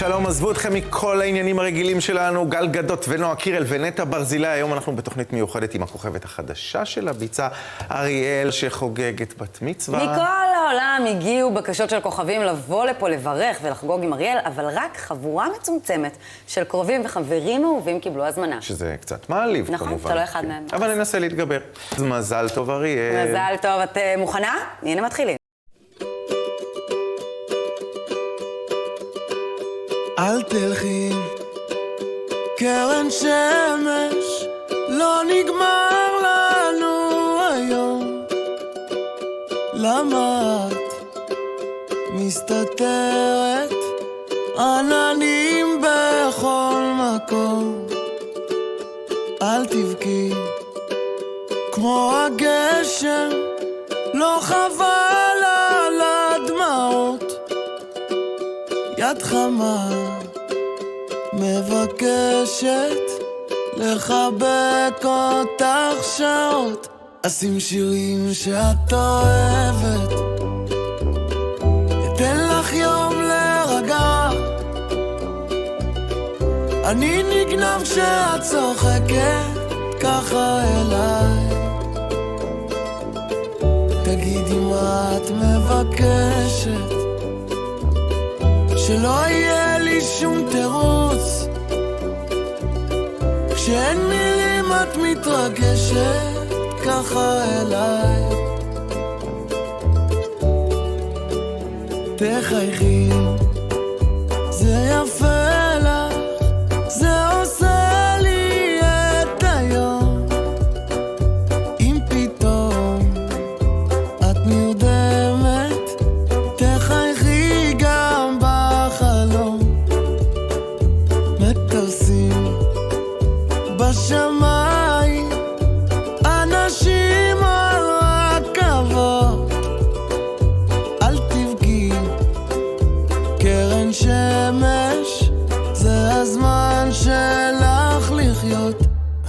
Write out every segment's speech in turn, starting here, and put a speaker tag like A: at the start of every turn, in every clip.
A: שלום, עזבו אתכם מכל העניינים הרגילים שלנו, גל גדות ונועה קירל ונטע ברזילי. היום אנחנו בתוכנית מיוחדת עם הכוכבת החדשה של הביצה, אריאל, שחוגגת בת מצווה.
B: מכל העולם הגיעו בקשות של כוכבים לבוא לפה לברך ולחגוג עם אריאל, אבל רק חבורה מצומצמת של קרובים וחברים אהובים קיבלו הזמנה.
A: שזה קצת מעליב,
B: נכון,
A: כמובן.
B: אתה לא אחד מהם.
A: אבל ננסה להתגבר. אז מזל טוב, אריאל.
B: מזל טוב, את מוכנה? הנה מתחילים.
C: אל תלכי, קרן שמש, לא נגמר לנו היום. למה את מסתתרת, עננים בכל מקום? אל תבכי, כמו הגשם, לא חבל על הדמעות. יד חמה מבקשת לחבק אותך שעות. אשים שירים שאת אוהבת, אתן לך יום להירגע. אני נגנב כשאת צוחקת ככה אליי. תגידי מה את מבקשת, שלא יהיה לי שום תירוץ. כשאין מילים את מתרגשת ככה אליי. תחייכי, זה יפה לך, זה עושה לי את היום. אם פתאום את נרדמת, תחייכי גם בחלום. מטוסים בשמיים, אנשים על רכבות. אל תבכי, קרן שמש, זה הזמן שלך לחיות.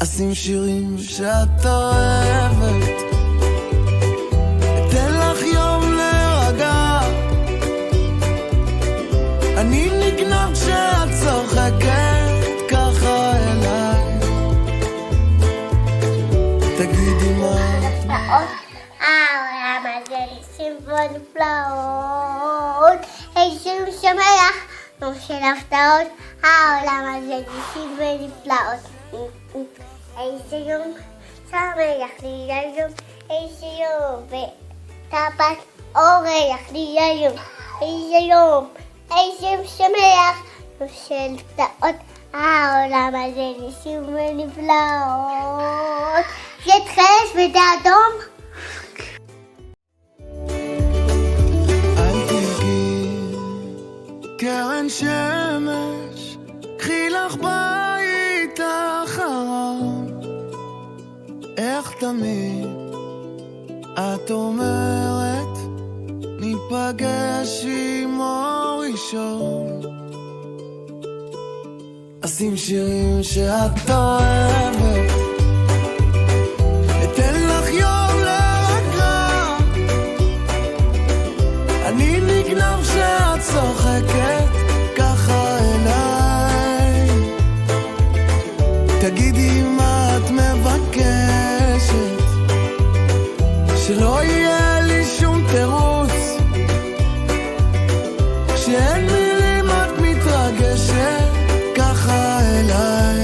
C: אשים שירים שאת אוהבת, אתן לך יום להירגע. אני נגנב כשאת צוחקת ככה אליי. תגידי מה
D: העולם הזה ניסים ונפלאות, איזה יום שמח, יום של הפתעות. העולם הזה ניסים ונפלאות, איזה יום שמח לי היום, איזה יום וטבעת אורח לי היום, איזה יום שמח, יום של הפתעות. העולם הזה ניסים ונפלאות. יתחלש בדי אדום.
C: אל תבכי, קרן שמש, קחי לך בית אחרון. איך תמיד את אומרת, ניפגש עם אור ראשון. אשים שירים שאת אוהבת, אתן לך יום להירגע. אני נגנב כשאת צוחקת ככה אליי. תגידי מה את מבקשת, שלא יהיה לי שום תירוץ. כשאין מילים את מתרגשת ככה אליי.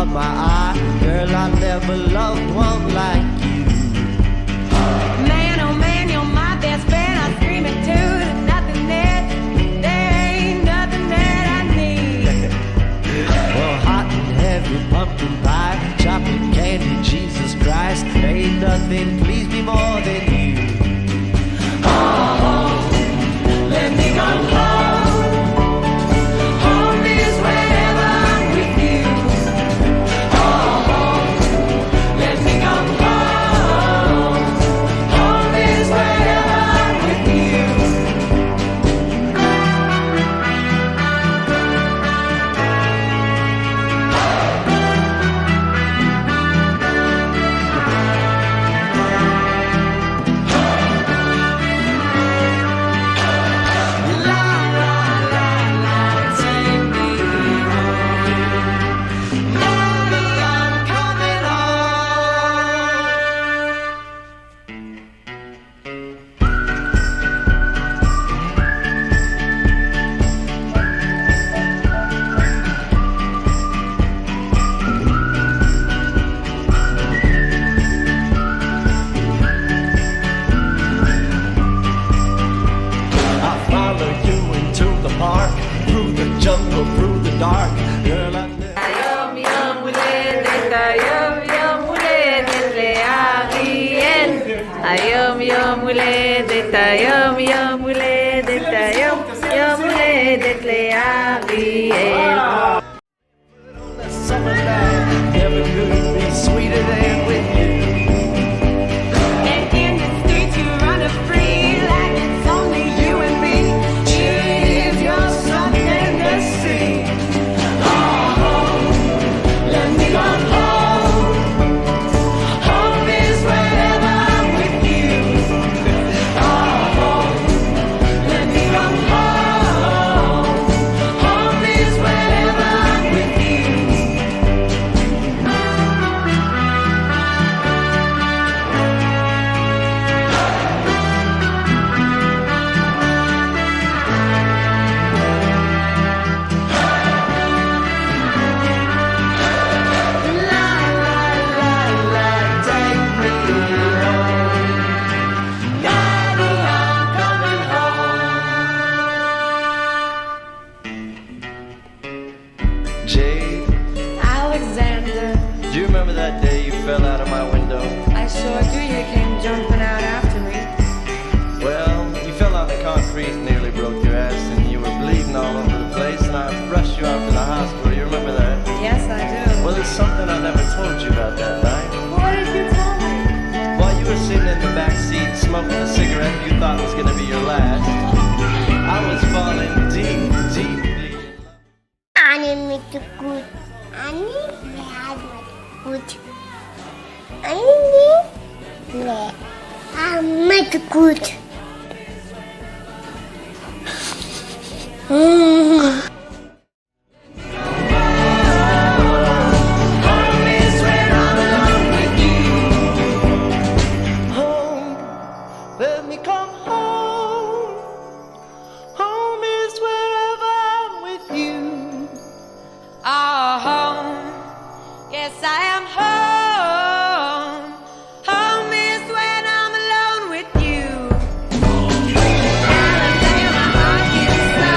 E: Of my eye, girl, I never loved one like you.
F: Man, oh man, you're my best friend. I scream it too. There's nothing there. There ain't nothing that I need.
E: Well, hot and heavy pumpkin pie, chocolate candy, Jesus Christ, ain't nothing please me more than you. Oh,
F: היום יום הולדת לאריאל. היום יום הולדת, היום יום הולדת, היום יום הולדת לאריאל.
E: Summer night never could be sweeter than with you.
F: And in the streets you run free like it's only you and me.
E: If you're something to see, home, let me come home. Home is wherever I'm with you. Home, let me come home. Home is wherever I'm with you. Jade,
F: Alexander,
E: do you remember that day you fell out of my window?
F: I sure do. You came jumping out after me.
E: Well, you fell on the concrete, nearly broke your ass, and you were bleeding all over the place, and I rushed you out to the hospital. You remember that?
F: Yes, I do.
E: Well, there's something I never told you about that night.
F: What did you tell me?
E: While you were sitting in the back seat smoking a cigarette you thought was going to be your last, I was falling deep, deeply in love.
D: אני מתוקות. אני בעד מתוקות. אני מתוקות.
E: Home is where I'm alone with you. Home, let me come home. Home is wherever I'm with you.
F: Oh, home. Yes, I am home. Home is when I'm alone with you. Alabama, Arkansas.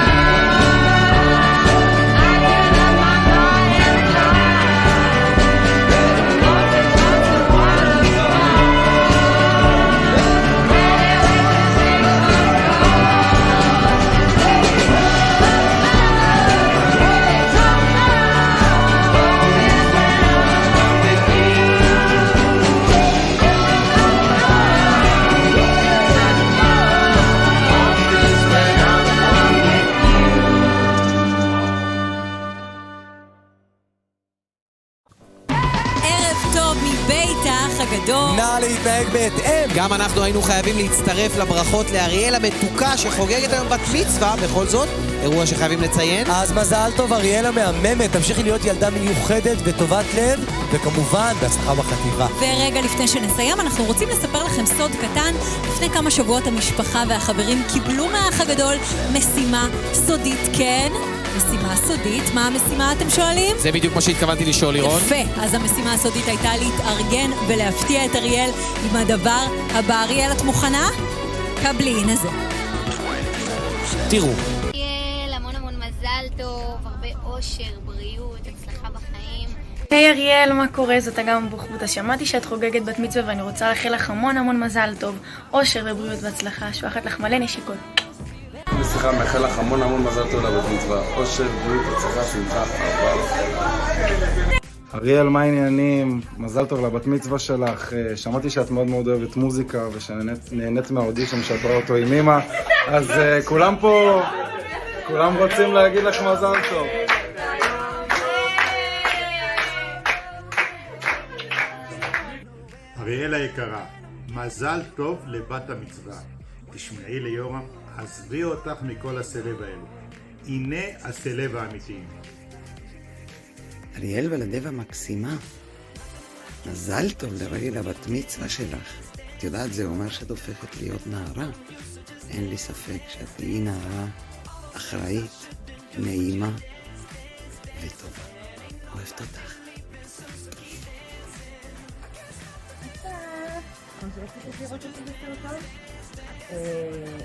F: I turn up my car and drive. Mountain, mountain, waterfall. Ready with the big
G: ערב טוב מבית האח הגדול.
H: נא להתנהג בהתאם.
I: גם אנחנו היינו חייבים להצטרף לברכות לאריאל המתוקה שחוגגת היום בת מצווה. בכל זאת, אירוע שחייבים לציין.
H: אז מזל טוב אריאל המהממת, תמשיכי להיות ילדה מיוחדת וטובת לב, וכמובן בהצלחה בחטיבה.
G: ורגע לפני שנסיים, אנחנו רוצים לספר לכם סוד קטן. לפני כמה שבועות המשפחה והחברים קיבלו מהאח הגדול משימה סודית, כן? משימה סודית. מה המשימה אתם שואלים?
I: זה בדיוק מה שהתכוונתי לשאול, לירון.
G: יפה, אז המשימה הסודית הייתה להתארגן ולהפתיע את אריאל עם הדבר הבא. אריאל, את מוכנה? קבלי, הנה זה.
I: תראו.
D: אריאל, המון המון מזל טוב, הרבה אושר, בריאות, הצלחה בחיים.
J: היי אריאל, מה קורה? זאת אגם בוחבוטה. שמעתי שאת חוגגת בת מצווה ואני רוצה לאחל לך המון המון מזל טוב, אושר ובריאות והצלחה, שואחת לך מלא נשיקות.
K: סליחה, מאחל לך המון המון מזל טוב לבת מצווה, אושר, בריאות, הצלחה, שמחה, אהבה.
L: אריאל, מה העניינים? מזל טוב לבת מצווה שלך. שמעתי שאת מאוד מאוד אוהבת מוזיקה ושנהנית מהאודישן שאת רואה אותו עם אמא, אז כולם פה, כולם רוצים להגיד לך מזל טוב.
M: אריאל היקרה, מזל טוב לבת המצווה. תשמעי ליורם, עזבי אותך מכל הסלב האלו. הנה הסלב האמיתיים.
N: אריאל ולדב המקסימה, מזל טוב לרגל הבת מצווה שלך. את יודעת, זה אומר שאת הופכת להיות נערה. אין לי ספק שאת תהיי נערה אחראית, נעימה וטובה. אוהבת אותך.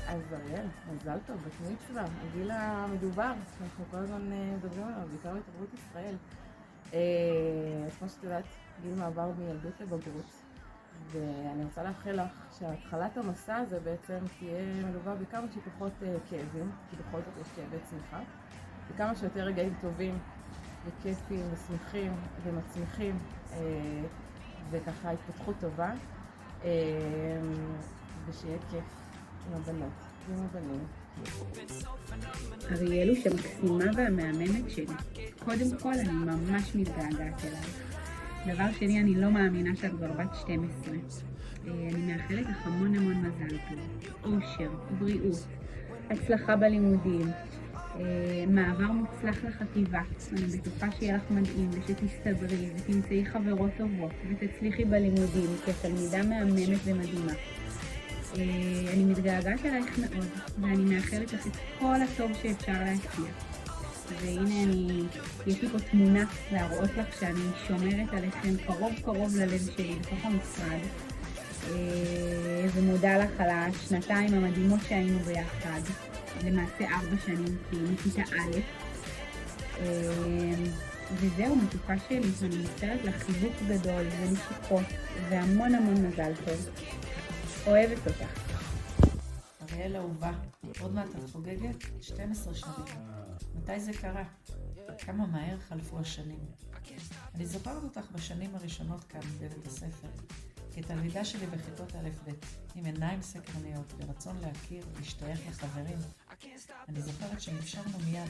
O: אז אריאל, מזל טוב, בת מצווה, הגיל המדובר, שאנחנו כל הזמן מדברים עליו, בעיקר בתרבות ישראל. כמו שאת יודעת, גיל מעבר מילדות לבגרות, ואני רוצה לאחל לך שהתחלת המסע הזה בעצם תהיה מלווה בכמה שפחות כאבים, כי בכל זאת יש כאבי צמיחה, וכמה שיותר רגעים טובים וכיפים ושמחים ומצמיחים, וככה התפתחות טובה, ושיהיה כיף עם הבנות ועם הבנים.
P: אריאל הוא שמקסימה והמאמנת שלי. קודם כל, אני ממש מתגעגעת אליי. דבר שני, אני לא מאמינה שאת כבר בת 12. אני מאחלת לך המון מזל טוב, אושר, בריאות, הצלחה בלימודים, מעבר מוצלח לחטיבה. אני בטוחה שיהיה לך מדהים ושתסתדרי ותמצאי חברות טובות ותצליחי בלימודים כתלמידה מהממת ומדהימה. אני מתגעגעת אלייך מאוד, ואני מאחלת לך את כל הטוב שאפשר להצליח. והנה יש לי פה תמונה להראות לך שאני שומרת עליכם קרוב ללב שלי בתוך המשרד. ומודה לך על השנתיים המדהימות שהיינו ביחד, למעשה 4 שנים, כי מכיתה א'. וזהו, מתוקה שלי, אני מוסרת לך חיבוק גדול ונשיקות והמון מזל טוב. אוהבת אותך.
O: אריאל אהובה, עוד מעט את חוגגת 12 שנים. מתי זה קרה? כמה מהר חלפו השנים. אני זוכרת אותך בשנים הראשונות כאן בבית הספר, כתלמידה שלי בכיתות א' ב', עם עיניים סקרניות ורצון להכיר ולהשתייך לחברים. אני זוכרת שנפשרנו מיד,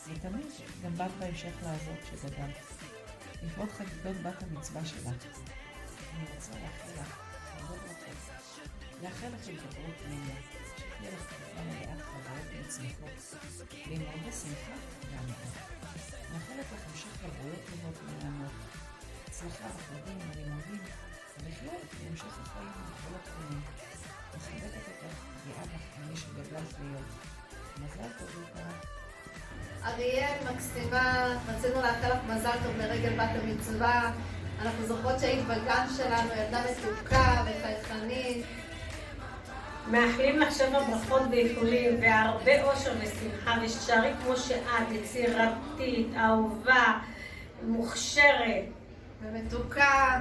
O: ותמיד גם באת בהמשך לעזור כשגדלת. לכבוד חגיגות בת המצווה שלך, אני רוצה לאחל לך לאחל לך התגברות פנימית, שתהיה לך תקופה מלאת חברות וצמיחות, ללמוד בשמחה והנאה. מאחלת לך המשך חברויות טובות ומענות, הצלחה בחגים ובלימודים, ובכלל להמשך החיים בכל התחומים. מחבקת אותך גאה בך ממי שגדלת להיות. מזל טוב יקרה.
Q: אריאל מקסימה, רצינו לאחל לך מזל טוב לרגל בת המצווה. אנחנו זוכרות שהיית בגן שלנו, ילדה מתוקה וחייכנית.
R: מאחלים לך שבע ברכות ואיחולים והרבה אושר ושמחה, ושתשארי כמו שאת, יצירתית, אהובה, מוכשרת
Q: ומתוקה.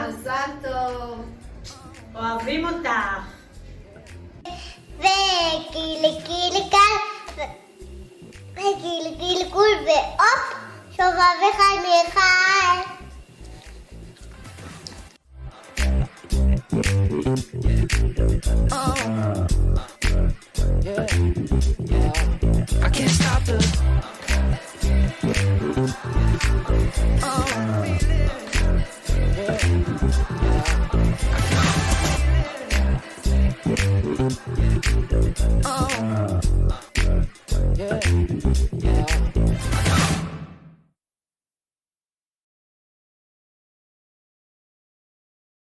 Q: מזל טוב.
R: אוהבים אותך.
S: וקילי קל וקילי קול ואופ שובב אחד מאחד.
C: I can't stop the feeling.